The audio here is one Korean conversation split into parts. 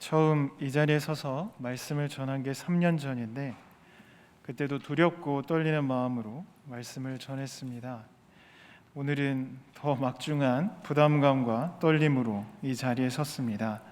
처음 이 자리에 서서 말씀을 전한 게 3년 전인데 그때도 두렵고 떨리는 마음으로 말씀을 전했습니다. 오늘은 더 막중한 부담감과 떨림으로 이 자리에 섰습니다.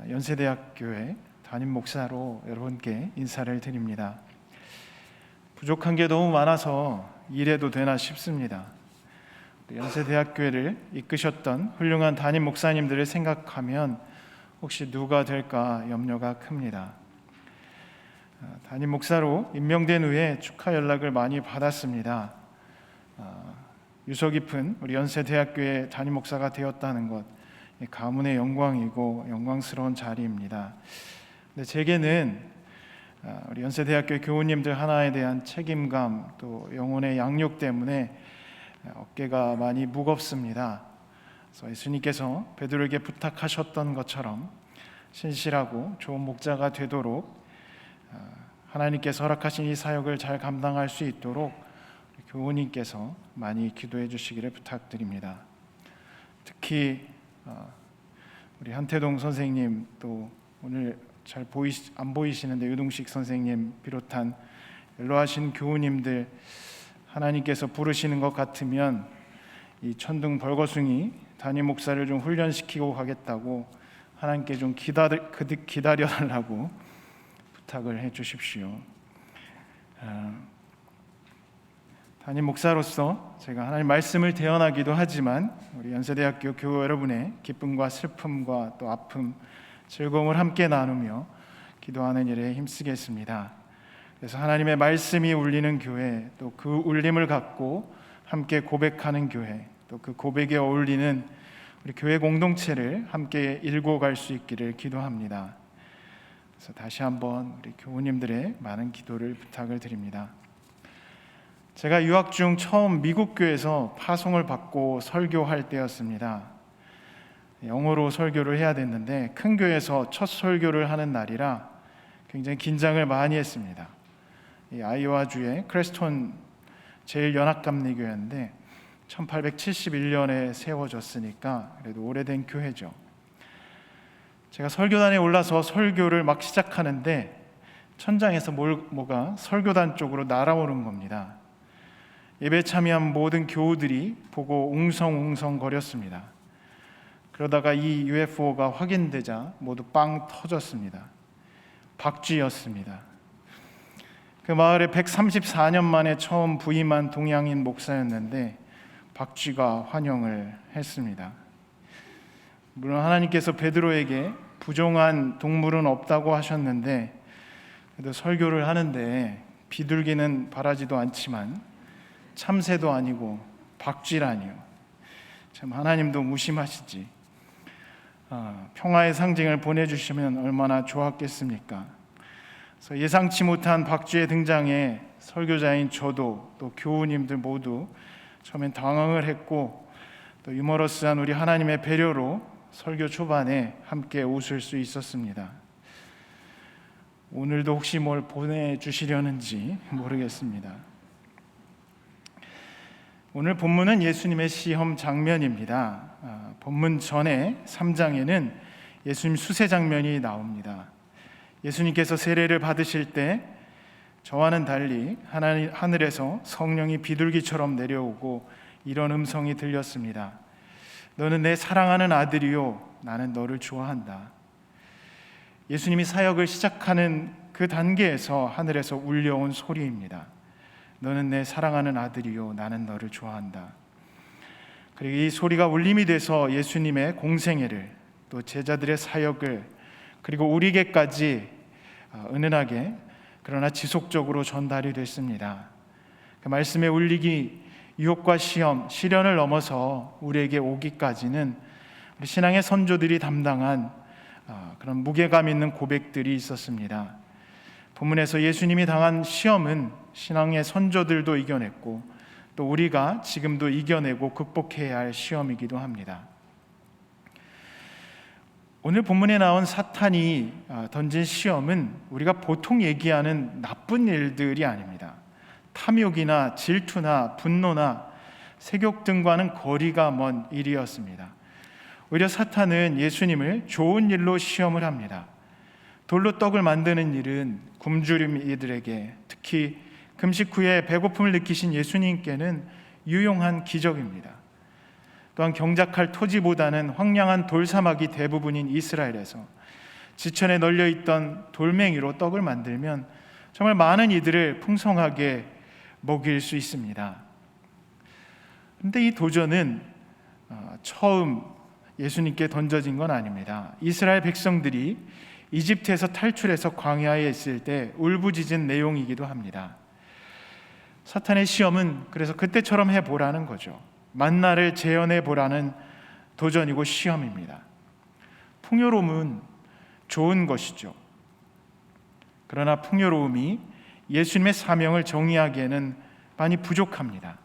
연세대학교의 담임 목사로 여러분께 인사를 드립니다. 부족한 게 너무 많아서 이래도 되나 싶습니다. 연세대학교를 이끄셨던 훌륭한 담임 목사님들을 생각하면 혹시 누가 될까 염려가 큽니다. 담임 목사로 임명된 후에 축하 연락을 많이 받았습니다. 유서 깊은 우리 연세대학교의 담임 목사가 되었다는 것, 가문의 영광이고 영광스러운 자리입니다. 근데 제게는 우리 연세대학교 교우님들 하나에 대한 책임감, 또 영혼의 양육 때문에 어깨가 많이 무겁습니다. 그래서 예수님께서 베드로에게 부탁하셨던 것처럼 신실하고 좋은 목자가 되도록 하나님께서 허락하신 이 사역을 잘 감당할 수 있도록 교우님께서 많이 기도해 주시기를 부탁드립니다. 특히 우리 한태동 선생님, 또 오늘 잘 안 보이시는데 유동식 선생님 비롯한 연로하신 교우님들, 하나님께서 부르시는 것 같으면 이 천둥 벌거숭이 담임 목사를 좀 훈련시키고 가겠다고 하나님께 좀 기다려달라고 부탁을 해 주십시오. 담임 목사로서 제가 하나님 말씀을 대언하기도 하지만 우리 연세대학교 교우 여러분의 기쁨과 슬픔과 또 아픔, 즐거움을 함께 나누며 기도하는 일에 힘쓰겠습니다. 그래서 하나님의 말씀이 울리는 교회, 또 그 울림을 갖고 함께 고백하는 교회, 또 그 고백에 어울리는 우리 교회 공동체를 함께 일궈 갈 수 있기를 기도합니다. 그래서 다시 한번 우리 교우님들의 많은 기도를 부탁을 드립니다. 제가 유학 중 처음 미국 교회에서 파송을 받고 설교할 때였습니다. 영어로 설교를 해야 됐는데 큰 교회에서 첫 설교를 하는 날이라 굉장히 긴장을 많이 했습니다. 이 아이오와주의 크레스톤 제일 연합감리교회인데 1871년에 세워졌으니까 그래도 오래된 교회죠. 제가 설교단에 올라서 설교를 막 시작하는데 천장에서 뭐가 설교단 쪽으로 날아오는 겁니다. 예배 참여한 모든 교우들이 보고 웅성웅성 거렸습니다. 그러다가 이 UFO가 확인되자 모두 빵 터졌습니다. 박쥐였습니다. 그 마을에 134년 만에 처음 부임한 동양인 목사였는데 박쥐가 환영을 했습니다. 물론 하나님께서 베드로에게 부정한 동물은 없다고 하셨는데 그래도 설교를 하는데 비둘기는 바라지도 않지만 참새도 아니고 박쥐라니요. 참 하나님도 무심하시지. 평화의 상징을 보내주시면 얼마나 좋았겠습니까? 그래서 예상치 못한 박쥐의 등장에 설교자인 저도 또 교우님들 모두 처음엔 당황을 했고 또 유머러스한 우리 하나님의 배려로 설교 초반에 함께 웃을 수 있었습니다. 오늘도 혹시 뭘 보내주시려는지 모르겠습니다. 오늘 본문은 예수님의 시험 장면입니다. 본문 전에 3장에는 예수님 수세 장면이 나옵니다. 예수님께서 세례를 받으실 때 저와는 달리 하늘에서 성령이 비둘기처럼 내려오고 이런 음성이 들렸습니다. 너는 내 사랑하는 아들이요 나는 너를 좋아한다. 예수님이 사역을 시작하는 그 단계에서 하늘에서 울려온 소리입니다. 너는 내 사랑하는 아들이요 나는 너를 좋아한다. 그리고 이 소리가 울림이 돼서 예수님의 공생애를, 또 제자들의 사역을, 그리고 우리에게까지 은은하게 그러나 지속적으로 전달이 됐습니다. 그 말씀의 울리기, 유혹과 시험, 시련을 넘어서 우리에게 오기까지는 우리 신앙의 선조들이 담당한 그런 무게감 있는 고백들이 있었습니다. 본문에서 예수님이 당한 시험은 신앙의 선조들도 이겨냈고 또 우리가 지금도 이겨내고 극복해야 할 시험이기도 합니다. 오늘 본문에 나온 사탄이 던진 시험은 우리가 보통 얘기하는 나쁜 일들이 아닙니다. 탐욕이나 질투나 분노나 색욕 등과는 거리가 먼 일이었습니다. 오히려 사탄은 예수님을 좋은 일로 시험을 합니다. 돌로 떡을 만드는 일은 굶주림 이들에게, 특히 금식 후에 배고픔을 느끼신 예수님께는 유용한 기적입니다. 또한 경작할 토지보다는 황량한 돌사막이 대부분인 이스라엘에서 지천에 널려있던 돌멩이로 떡을 만들면 정말 많은 이들을 풍성하게 먹일 수 있습니다. 그런데 이 도전은 처음 예수님께 던져진 건 아닙니다. 이스라엘 백성들이 이집트에서 탈출해서 광야에 있을 때 울부짖은 내용이기도 합니다. 사탄의 시험은 그래서 그때처럼 해보라는 거죠. 만나를 재현해 보라는 도전이고 시험입니다. 풍요로움은 좋은 것이죠. 그러나 풍요로움이 예수님의 사명을 정의하기에는 많이 부족합니다.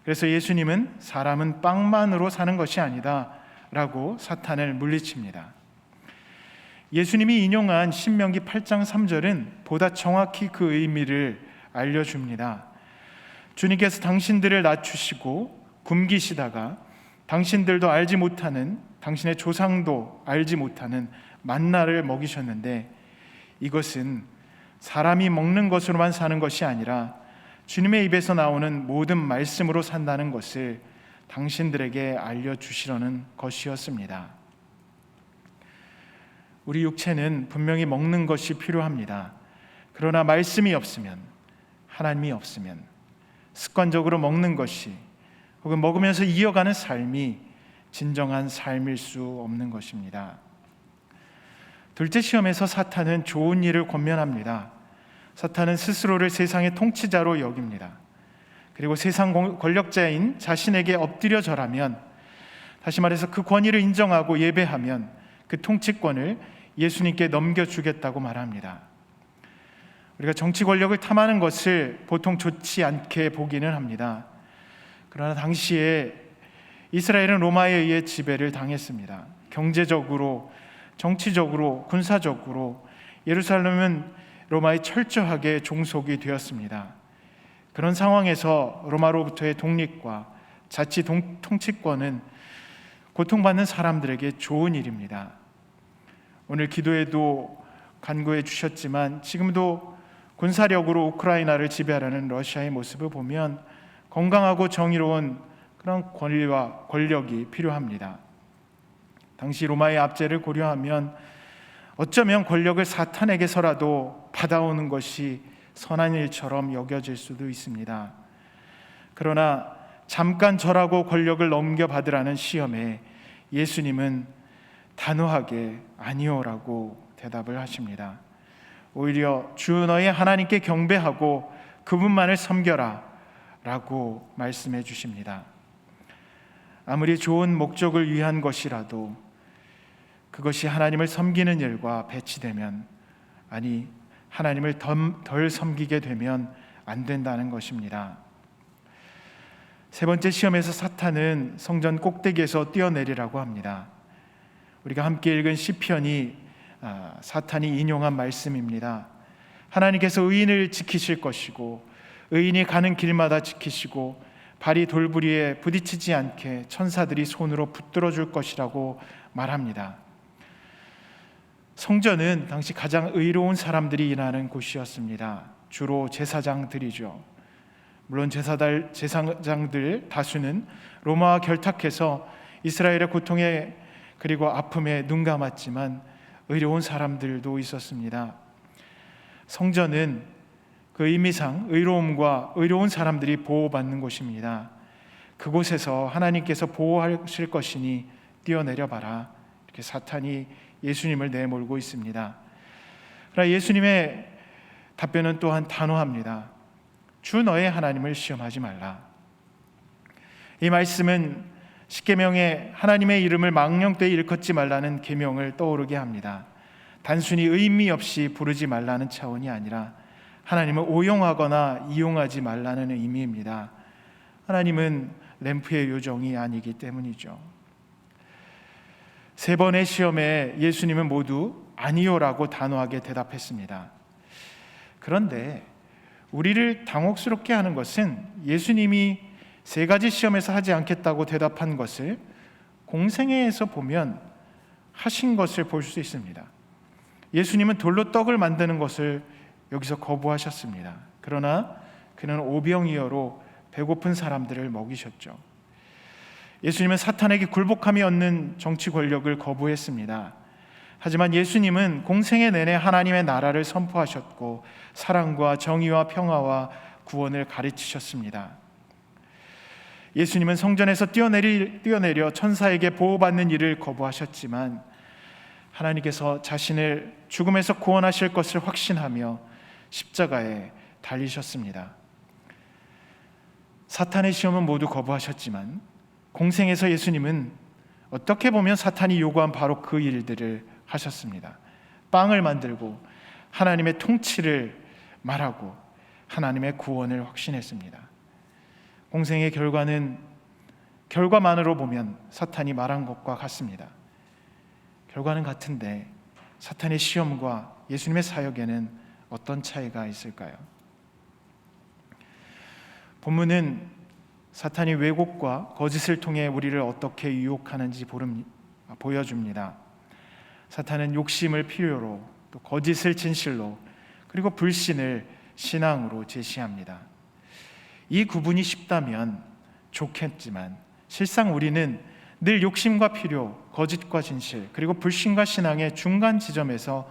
그래서 예수님은 사람은 빵만으로 사는 것이 아니다 라고 사탄을 물리칩니다. 예수님이 인용한 신명기 8장 3절은 보다 정확히 그 의미를 알려줍니다. 주님께서 당신들을 낮추시고 굶기시다가 당신들도 알지 못하는, 당신의 조상도 알지 못하는 만나를 먹이셨는데, 이것은 사람이 먹는 것으로만 사는 것이 아니라 주님의 입에서 나오는 모든 말씀으로 산다는 것을 당신들에게 알려주시려는 것이었습니다. 우리 육체는 분명히 먹는 것이 필요합니다. 그러나 말씀이 없으면, 하나님이 없으면 습관적으로 먹는 것이, 혹은 먹으면서 이어가는 삶이 진정한 삶일 수 없는 것입니다. 둘째 시험에서 사탄은 좋은 일을 권면합니다. 사탄은 스스로를 세상의 통치자로 여깁니다. 그리고 세상 권력자인 자신에게 엎드려 절하면, 다시 말해서 그 권위를 인정하고 예배하면 그 통치권을 예수님께 넘겨주겠다고 말합니다. 우리가 정치 권력을 탐하는 것을 보통 좋지 않게 보기는 합니다. 그러나 당시에 이스라엘은 로마에 의해 지배를 당했습니다. 경제적으로, 정치적으로, 군사적으로 예루살렘은 로마에 철저하게 종속이 되었습니다. 그런 상황에서 로마로부터의 독립과 자치 통치권은 고통받는 사람들에게 좋은 일입니다. 오늘 기도에도 간구해 주셨지만 지금도 군사력으로 우크라이나를 지배하려는 러시아의 모습을 보면 건강하고 정의로운 그런 권리와 권력이 필요합니다. 당시 로마의 압제를 고려하면 어쩌면 권력을 사탄에게서라도 받아오는 것이 선한 일처럼 여겨질 수도 있습니다. 그러나 잠깐 절하고 권력을 넘겨받으라는 시험에 예수님은 단호하게 아니오라고 대답을 하십니다. 오히려 주 너의 하나님께 경배하고 그분만을 섬겨라 라고 말씀해 주십니다. 아무리 좋은 목적을 위한 것이라도 그것이 하나님을 섬기는 일과 배치되면, 아니 하나님을 덜 섬기게 되면 안 된다는 것입니다. 세 번째 시험에서 사탄은 성전 꼭대기에서 뛰어내리라고 합니다. 우리가 함께 읽은 시편이 사탄이 인용한 말씀입니다. 하나님께서 의인을 지키실 것이고 의인이 가는 길마다 지키시고 발이 돌부리에 부딪히지 않게 천사들이 손으로 붙들어 줄 것이라고 말합니다. 성전은 당시 가장 의로운 사람들이 일하는 곳이었습니다. 주로 제사장들이죠. 물론 제사장들 다수는 로마와 결탁해서 이스라엘의 고통에 그리고 아픔에 눈 감았지만 의로운 사람들도 있었습니다. 성전은 그 의미상 의로움과 의로운 사람들이 보호받는 곳입니다. 그곳에서 하나님께서 보호하실 것이니 뛰어내려 봐라, 이렇게 사탄이 예수님을 내몰고 있습니다. 그러나 예수님의 답변은 또한 단호합니다. 주 너의 하나님을 시험하지 말라. 이 말씀은 십계명에 하나님의 이름을 망령되이 일컫지 말라는 계명을 떠오르게 합니다. 단순히 의미 없이 부르지 말라는 차원이 아니라 하나님을 오용하거나 이용하지 말라는 의미입니다. 하나님은 램프의 요정이 아니기 때문이죠. 세 번의 시험에 예수님은 모두 아니요라고 단호하게 대답했습니다. 그런데 우리를 당혹스럽게 하는 것은 예수님이 세 가지 시험에서 하지 않겠다고 대답한 것을 공생애에서 보면 하신 것을 볼 수 있습니다. 예수님은 돌로 떡을 만드는 것을 여기서 거부하셨습니다. 그러나 그는 오병이어로 배고픈 사람들을 먹이셨죠. 예수님은 사탄에게 굴복함이 얻는 정치 권력을 거부했습니다. 하지만 예수님은 공생애 내내 하나님의 나라를 선포하셨고 사랑과 정의와 평화와 구원을 가르치셨습니다. 예수님은 성전에서 뛰어내려 천사에게 보호받는 일을 거부하셨지만 하나님께서 자신을 죽음에서 구원하실 것을 확신하며 십자가에 달리셨습니다. 사탄의 시험은 모두 거부하셨지만 공생에서 예수님은 어떻게 보면 사탄이 요구한 바로 그 일들을 하셨습니다. 빵을 만들고 하나님의 통치를 말하고 하나님의 구원을 확신했습니다. 공생의 결과만으로 보면 사탄이 말한 것과 같습니다. 결과는 같은데 사탄의 시험과 예수님의 사역에는 어떤 차이가 있을까요? 본문은 사탄이 왜곡과 거짓을 통해 우리를 어떻게 유혹하는지 보여줍니다. 사탄은 욕심을 필요로, 또 거짓을 진실로, 그리고 불신을 신앙으로 제시합니다. 이 구분이 쉽다면 좋겠지만 실상 우리는 늘 욕심과 필요, 거짓과 진실, 그리고 불신과 신앙의 중간 지점에서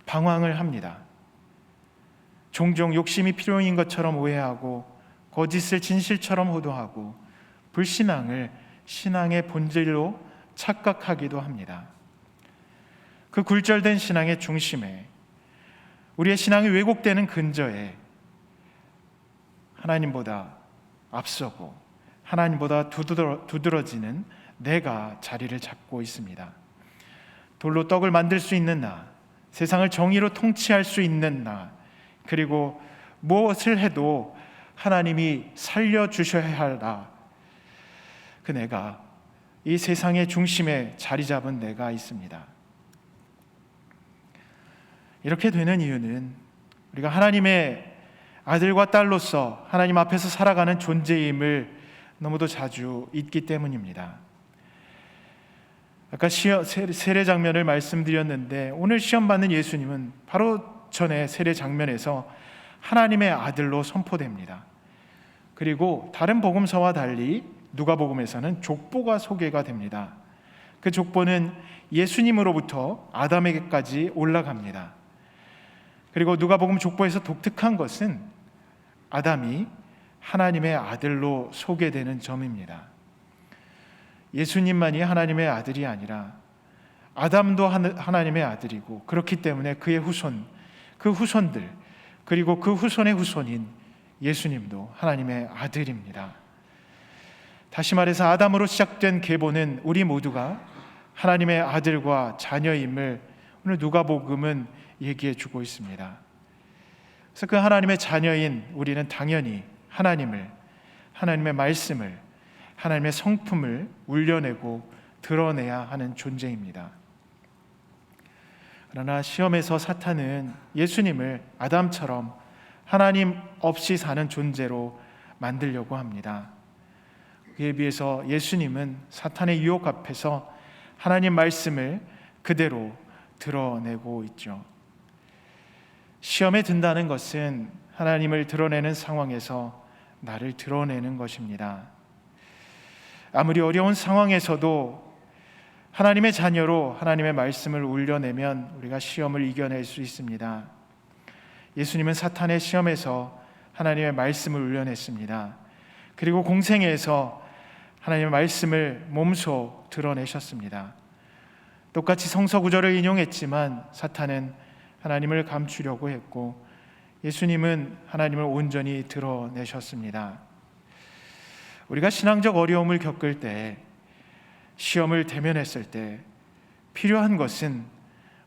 방황을 합니다. 종종 욕심이 필요인 것처럼 오해하고 거짓을 진실처럼 호도하고 불신앙을 신앙의 본질로 착각하기도 합니다. 그 굴절된 신앙의 중심에, 우리의 신앙이 왜곡되는 근저에 하나님보다 앞서고 하나님보다 두드러지는 내가 자리를 잡고 있습니다. 돌로 떡을 만들 수 있는 나, 세상을 정의로 통치할 수 있는 나, 그리고 무엇을 해도 하나님이 살려주셔야 할 나, 그 내가, 이 세상의 중심에 자리 잡은 내가 있습니다. 이렇게 되는 이유는 우리가 하나님의 아들과 딸로서 하나님 앞에서 살아가는 존재임을 너무도 자주 잊기 때문입니다. 아까 세례 장면을 말씀드렸는데 오늘 시험 받는 예수님은 바로 전에 세례 장면에서 하나님의 아들로 선포됩니다. 그리고 다른 복음서와 달리 누가복음에서는 족보가 소개가 됩니다. 그 족보는 예수님으로부터 아담에게까지 올라갑니다. 그리고 누가복음 족보에서 독특한 것은 아담이 하나님의 아들로 소개되는 점입니다. 예수님만이 하나님의 아들이 아니라 아담도 하나님의 아들이고, 그렇기 때문에 그의 후손, 그 후손들, 그리고 그 후손의 후손인 예수님도 하나님의 아들입니다. 다시 말해서 아담으로 시작된 계보는 우리 모두가 하나님의 아들과 자녀임을 오늘 누가복음은 얘기해 주고 있습니다. 그래서 그 하나님의 자녀인 우리는 당연히 하나님의 말씀을, 하나님의 성품을 울려내고 드러내야 하는 존재입니다. 그러나 시험에서 사탄은 예수님을 아담처럼 하나님 없이 사는 존재로 만들려고 합니다. 그에 비해서 예수님은 사탄의 유혹 앞에서 하나님 말씀을 그대로 드러내고 있죠. 시험에 든다는 것은 하나님을 드러내는 상황에서 나를 드러내는 것입니다. 아무리 어려운 상황에서도 하나님의 자녀로 하나님의 말씀을 울려내면 우리가 시험을 이겨낼 수 있습니다. 예수님은 사탄의 시험에서 하나님의 말씀을 울려냈습니다. 그리고 공생애에서 하나님의 말씀을 몸소 드러내셨습니다. 똑같이 성서 구절을 인용했지만 사탄은 하나님을 감추려고 했고 예수님은 하나님을 온전히 드러내셨습니다. 우리가 신앙적 어려움을 겪을 때, 시험을 대면했을 때 필요한 것은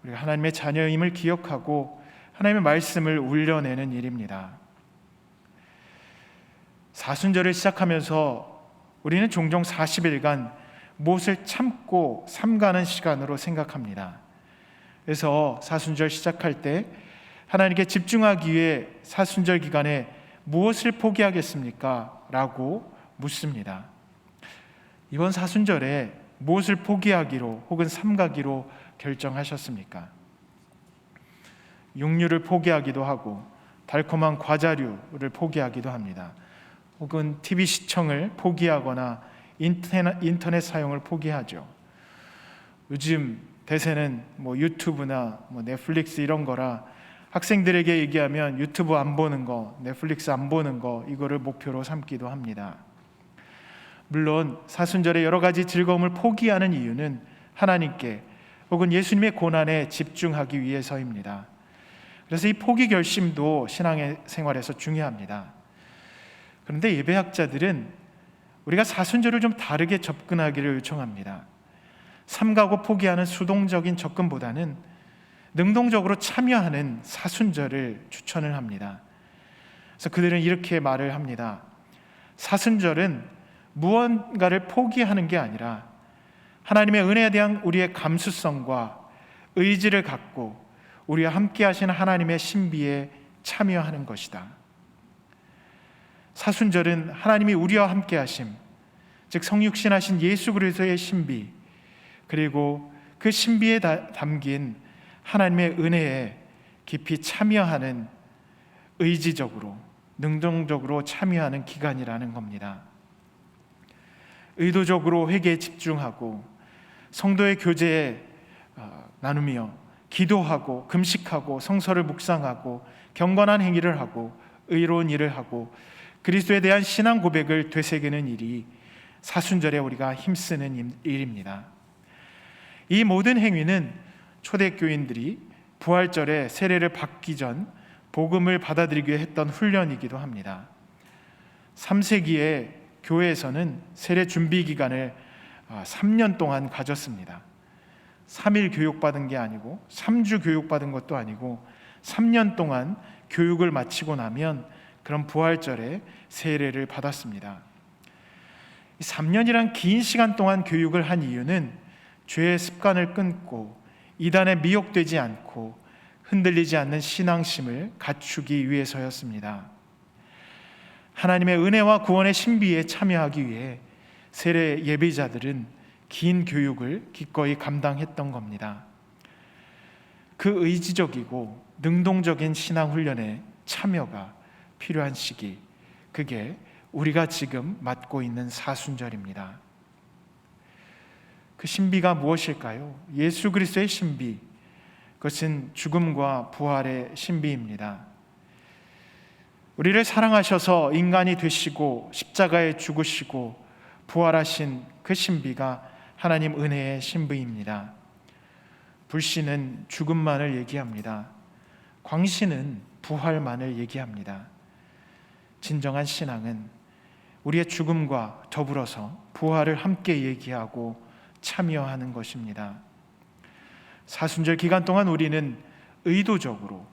우리가 하나님의 자녀임을 기억하고 하나님의 말씀을 울려내는 일입니다. 사순절을 시작하면서 우리는 종종 40일간 무엇을 참고 삼가는 시간으로 생각합니다. 그래서 사순절 시작할 때 하나님께 집중하기 위해 사순절 기간에 무엇을 포기하겠습니까? 라고 묻습니다. 이번 사순절에 무엇을 포기하기로 혹은 삼가기로 결정하셨습니까? 육류를 포기하기도 하고 달콤한 과자류를 포기하기도 합니다. 혹은 TV 시청을 포기하거나 인터넷 사용을 포기하죠. 요즘 대세는 유튜브나 넷플릭스 이런 거라 학생들에게 얘기하면 유튜브 안 보는 거, 넷플릭스 안 보는 거 이거를 목표로 삼기도 합니다. 물론 사순절의 여러 가지 즐거움을 포기하는 이유는 하나님께 혹은 예수님의 고난에 집중하기 위해서입니다. 그래서 이 포기 결심도 신앙의 생활에서 중요합니다. 그런데 예배학자들은 우리가 사순절을 좀 다르게 접근하기를 요청합니다. 삼가고 포기하는 수동적인 접근보다는 능동적으로 참여하는 사순절을 추천을 합니다. 그래서 그들은 이렇게 말을 합니다. 사순절은 무언가를 포기하는 게 아니라 하나님의 은혜에 대한 우리의 감수성과 의지를 갖고 우리와 함께 하시는 하나님의 신비에 참여하는 것이다. 사순절은 하나님이 우리와 함께 하심, 즉 성육신하신 예수 그리스도의 신비, 그리고 그 신비에 담긴 하나님의 은혜에 깊이 참여하는, 의지적으로 능동적으로 참여하는 기간이라는 겁니다. 의도적으로 회개에 집중하고 성도의 교제에 나누며 기도하고 금식하고 성서를 묵상하고 경건한 행위를 하고 의로운 일을 하고 그리스도에 대한 신앙 고백을 되새기는 일이 사순절에 우리가 힘쓰는 일입니다. 이 모든 행위는 초대교인들이 부활절에 세례를 받기 전 복음을 받아들이기 위해 했던 훈련이기도 합니다. 3세기에 교회에서는 세례 준비 기간을 3년 동안 가졌습니다. 3일 교육받은 게 아니고 3주 교육받은 것도 아니고 3년 동안 교육을 마치고 나면 그런 부활절에 세례를 받았습니다. 3년이란 긴 시간 동안 교육을 한 이유는 죄의 습관을 끊고 이단에 미혹되지 않고 흔들리지 않는 신앙심을 갖추기 위해서였습니다. 하나님의 은혜와 구원의 신비에 참여하기 위해 세례 예비자들은 긴 교육을 기꺼이 감당했던 겁니다. 그 의지적이고 능동적인 신앙 훈련에 참여가 필요한 시기, 그게 우리가 지금 맞고 있는 사순절입니다. 그 신비가 무엇일까요? 예수 그리스도의 신비, 그것은 죽음과 부활의 신비입니다. 우리를 사랑하셔서 인간이 되시고 십자가에 죽으시고 부활하신 그 신비가 하나님 은혜의 신비입니다. 불신은 죽음만을 얘기합니다. 광신은 부활만을 얘기합니다. 진정한 신앙은 우리의 죽음과 더불어서 부활을 함께 얘기하고 참여하는 것입니다. 사순절 기간 동안 우리는 의도적으로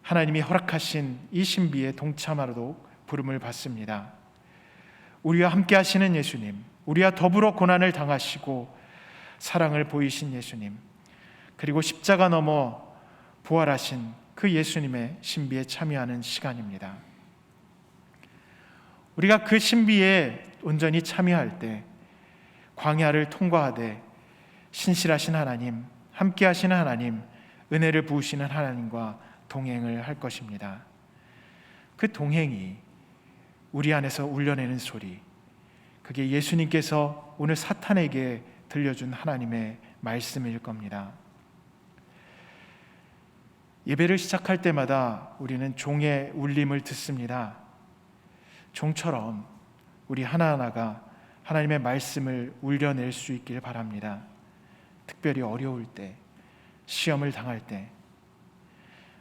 하나님이 허락하신 이 신비에 동참하도록 부름을 받습니다. 우리와 함께 하시는 예수님, 우리와 더불어 고난을 당하시고 사랑을 보이신 예수님, 그리고 십자가 넘어 부활하신 그 예수님의 신비에 참여하는 시간입니다. 우리가 그 신비에 온전히 참여할 때 광야를 통과하되 신실하신 하나님, 함께 하시는 하나님, 은혜를 부으시는 하나님과 동행을 할 것입니다. 그 동행이 우리 안에서 울려내는 소리, 그게 예수님께서 오늘 사탄에게 들려준 하나님의 말씀일 겁니다. 예배를 시작할 때마다 우리는 종의 울림을 듣습니다. 종처럼 우리 하나하나가 하나님의 말씀을 울려낼 수 있길 바랍니다. 특별히 어려울 때, 시험을 당할 때,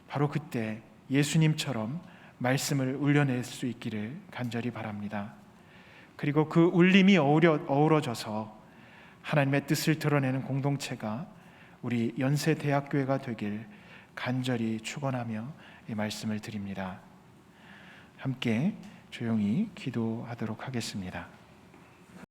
바로 그때 예수님처럼 말씀을 울려낼 수 있기를 간절히 바랍니다. 그리고 그 울림이 어우러져서 하나님의 뜻을 드러내는 공동체가 우리 연세대학교회가 되길 간절히 축원하며 이 말씀을 드립니다. 함께 조용히 기도하도록 하겠습니다.